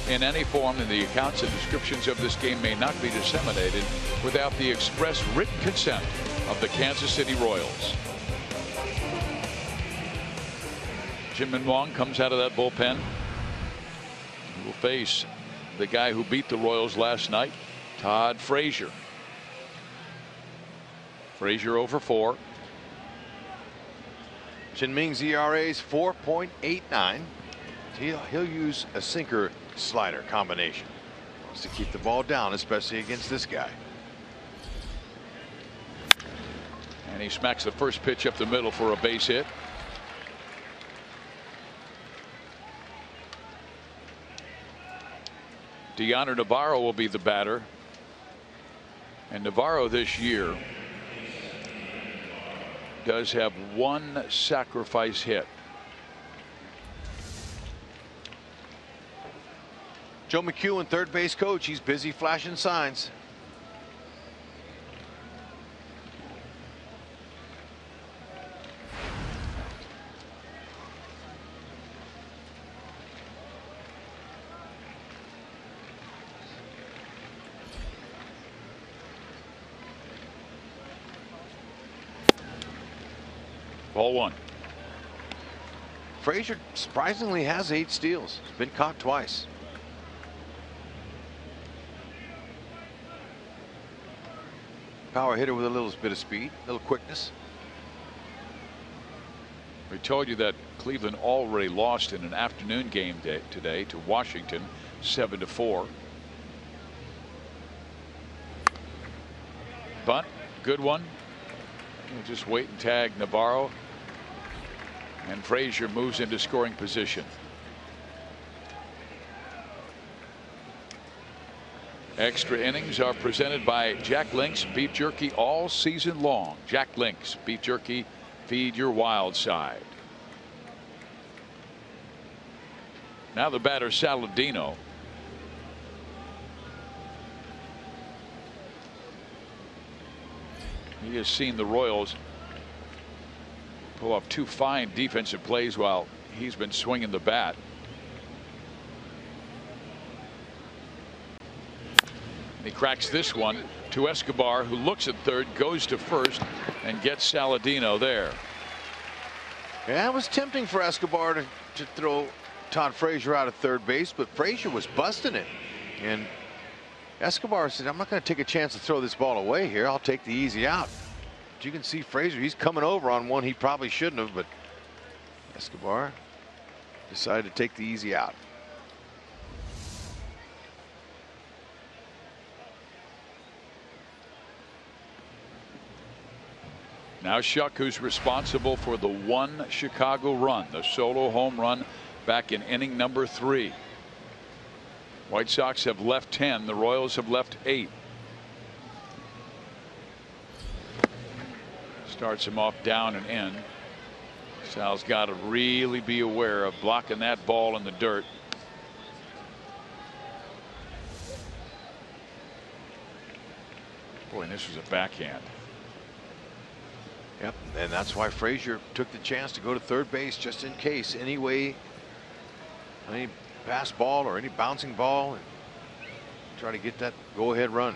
in any form, and the accounts and descriptions of this game may not be disseminated without the express written consent of the Kansas City Royals. Chien-Ming comes out of that bullpen. He will face the guy who beat the Royals last night, Todd Frazier. Frazier over 4. Chien-Ming's ERA is 4.89. He'll use a sinker slider combination. Wants to keep the ball down, especially against this guy. And he smacks the first pitch up the middle for a base hit. Deoner Navarro will be the batter. And Navarro this year does have 1 sacrifice hit. Joe McEwen, third base coach. He's busy flashing signs. Ball 1. Frazier surprisingly has 8 steals. He's been caught twice. Power hitter with a little bit of speed, a little quickness. We told you that Cleveland already lost in an afternoon game today to Washington, 7-4. Bunt, good one. We'll just wait and tag Navarro. And Frazier moves into scoring position. Extra innings are presented by Jack Link's Beef Jerky all season long. Jack Link's Beef Jerky, feed your wild side. Now the batter, Saladino. He has seen the Royals pull off 2 fine defensive plays while he's been swinging the bat. He cracks this one to Escobar, who looks at third, goes to first, and gets Saladino there. Yeah, it was tempting for Escobar to throw Todd Frazier out of third base, but Frazier was busting it. And Escobar said, I'm not going to take a chance to throw this ball away here. I'll take the easy out. But you can see Frazier, he's coming over on one he probably shouldn't have, but Escobar decided to take the easy out. Now Shuck, who's responsible for the 1 Chicago run, the solo home run back in inning number 3. White Sox have left 10. The Royals have left 8. Starts him off down and in. Sal's got to really be aware of blocking that ball in the dirt. Boy, and this was a backhand. Yep, and that's why Frazier took the chance to go to third base just in case, any pass ball or any bouncing ball, and try to get that go-ahead run.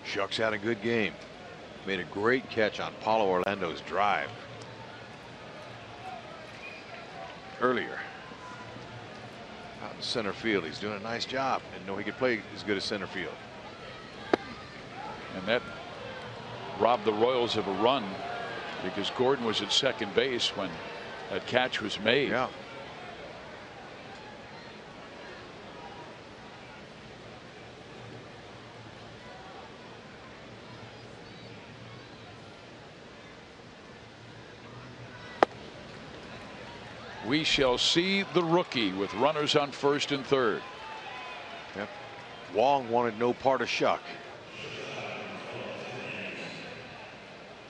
Shucks had a good game. Made a great catch on Paulo Orlando's drive earlier out in center field. He's doing a nice job. Didn't know he could play as good as center field. And that robbed the Royals of a run because Gordon was at second base when that catch was made. Yeah. We shall see the rookie with runners on first and third. Yep. Wong wanted no part of Shuck.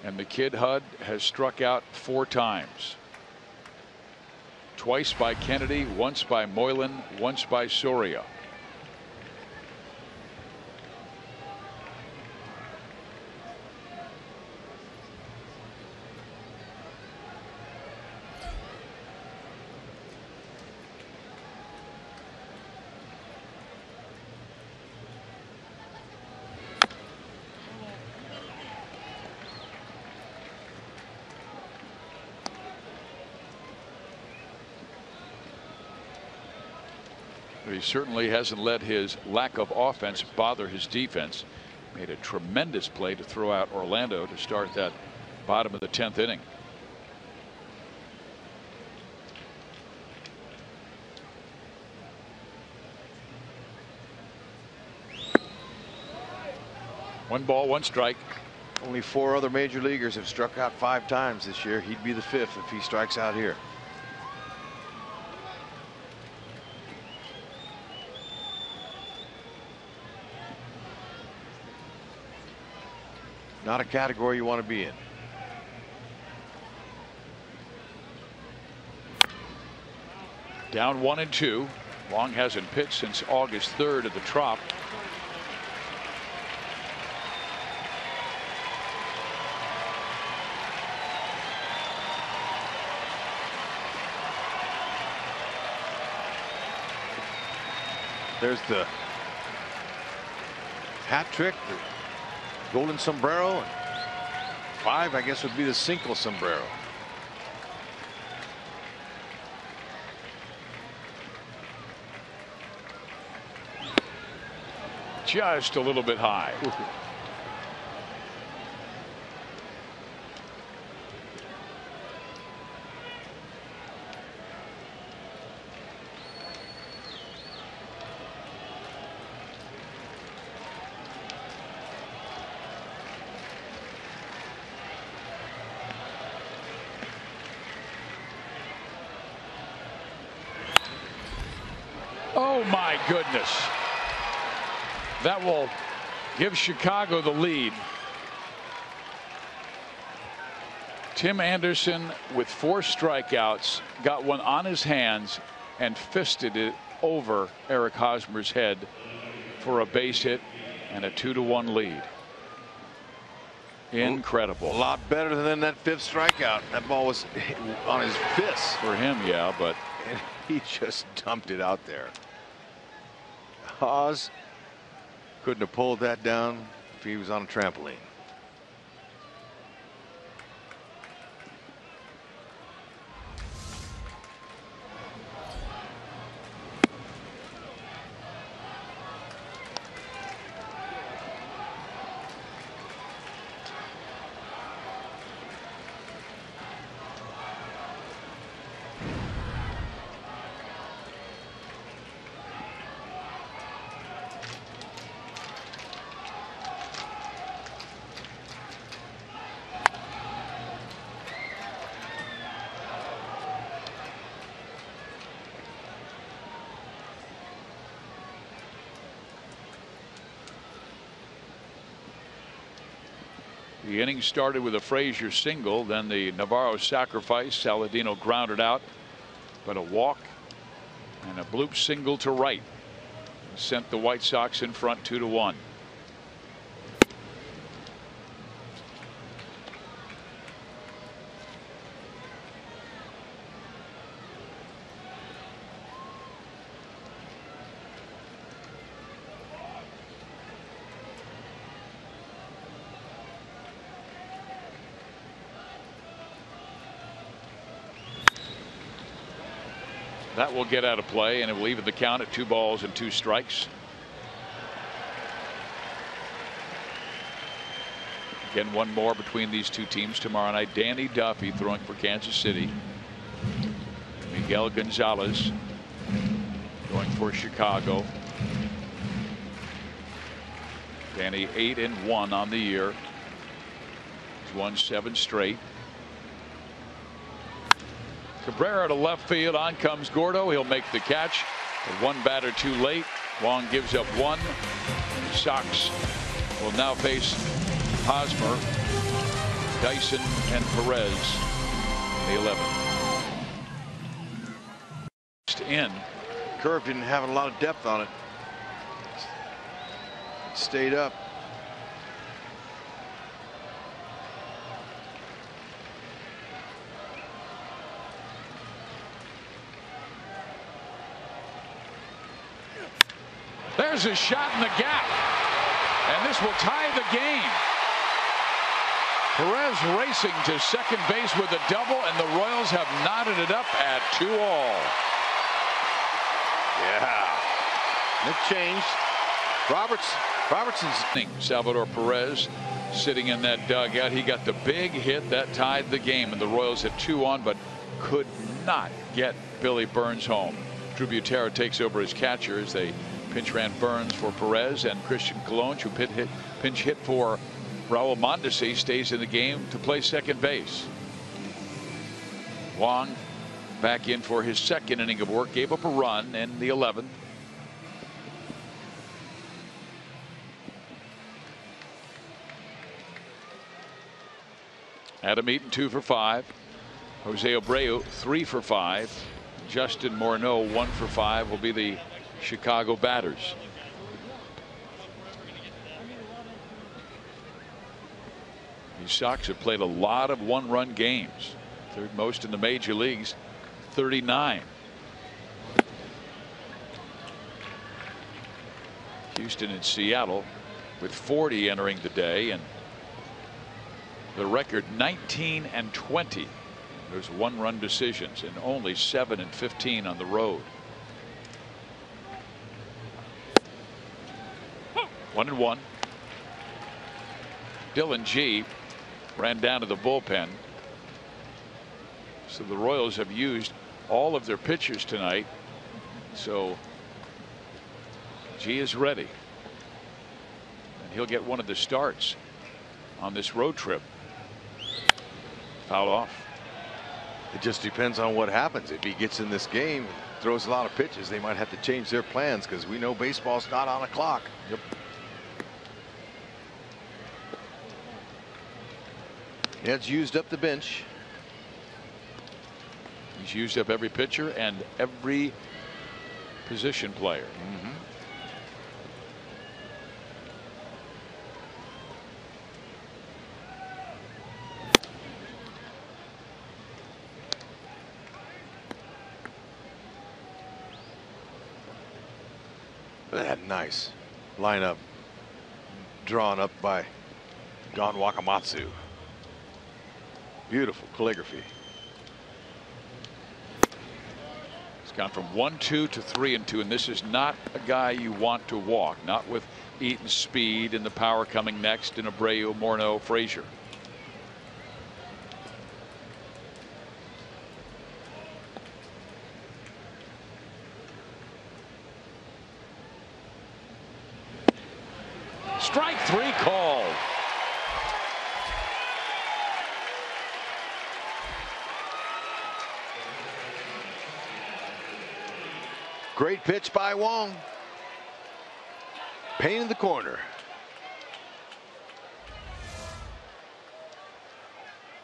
And the kid Hud has struck out 4 times. twice by Kennedy, once by Moylan, once by Soria. He certainly hasn't let his lack of offense bother his defense. Made a tremendous play to throw out Orlando to start that bottom of the 10th inning. One ball, one strike. Only 4 other major leaguers have struck out 5 times this year. He'd be the 5th if he strikes out here. Not a category you want to be in. Down 1-2. Long hasn't pitched since August 3rd at the Trop. There's the hat trick, the golden sombrero, and 5, I guess, would be the Cinco sombrero. Just a little bit high. Oh my goodness. That will give Chicago the lead. Tim Anderson with 4 strikeouts got one on his hands and fisted it over Eric Hosmer's head for a base hit and a 2-1 lead. Incredible. A lot better than that 5th strikeout. That ball was on his fist. For him, yeah, but and he just dumped it out there. Haas couldn't have pulled that down if he was on a trampoline. the inning started with a Frazier single, then the Navarro sacrifice. Saladino grounded out, but a walk and a bloop single to right sent the White Sox in front 2-1. That will get out of play, and it will even the count at 2 balls and 2 strikes. Again, one more between these two teams tomorrow night. Danny Duffy throwing for Kansas City. Miguel Gonzalez going for Chicago. Danny 8-1 on the year. He's won 7 straight. Cabrera to left field. On comes Gordo. He'll make the catch. But one batter too late. Long gives up 1. The Sox will now face Hosmer, Dyson, and Perez in the 11th. in. Curve didn't have a lot of depth on it. Stayed up. There's a shot in the gap, and this will tie the game. Perez racing to second base with a double, and the Royals have knotted it up at 2-all. Yeah, it changed. Robertson's. Salvador Perez sitting in that dugout. He got the big hit that tied the game, and the Royals had 2 on, but could not get Billy Burns home. Drew Butera takes over as catcher as they pinch ran Burns for Perez, and Christian Colon, who pinch hit for Raul Mondesi, stays in the game to play second base. Wong back in for his second inning of work, gave up a run in the 11th. Adam Eaton 2 for 5. Jose Abreu 3 for 5. Justin Morneau 1 for 5 will be the Chicago batters. These Sox have played a lot of one-run games, third most in the major leagues, 39. Houston and Seattle with 40 entering the day, and the record 19 and 20. There's one-run decisions and only 7 and 15 on the road. 1-1. Dylan G ran down to the bullpen. So the Royals have used all of their pitchers tonight. So G is ready. And he'll get one of the starts on this road trip. Foul off. It just depends on what happens. If he gets in this game, throws a lot of pitches, they might have to change their plans, because we know baseball's not on a clock. Yep. Yeah, it's used up the bench. He's used up every pitcher and every position player. That nice lineup drawn up by Gon Wakamatsu. Beautiful calligraphy. It's gone from 1-2 to 3-2, and this is not a guy you want to walk. Not with Eaton's speed and the power coming next, and Abreu, Morneau, Frazier. Strike 3 called. Great pitch by Wong. Pain in the corner.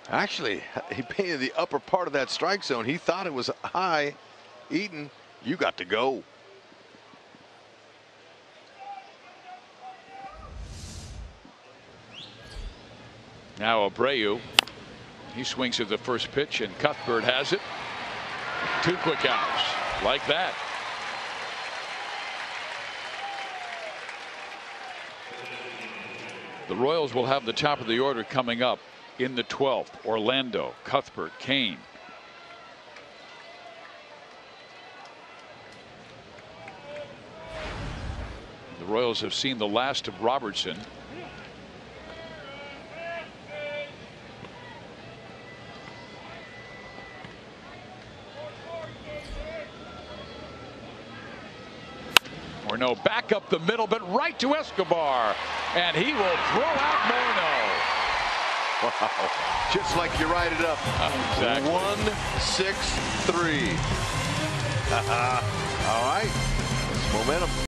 Actually, he painted the upper part of that strike zone. He thought it was high. Eaton, you got to go. Now Abreu, he swings at the first pitch, and Cuthbert has it. 2 quick outs like that. The Royals will have the top of the order coming up in the 12th. Orlando, Cuthbert, Kane. The Royals have seen the last of Robertson. Morneau back up the middle, but right to Escobar, and he will throw out Morneau. Wow. Just like you write it up. Exactly. 1-6-3. All right. That's momentum.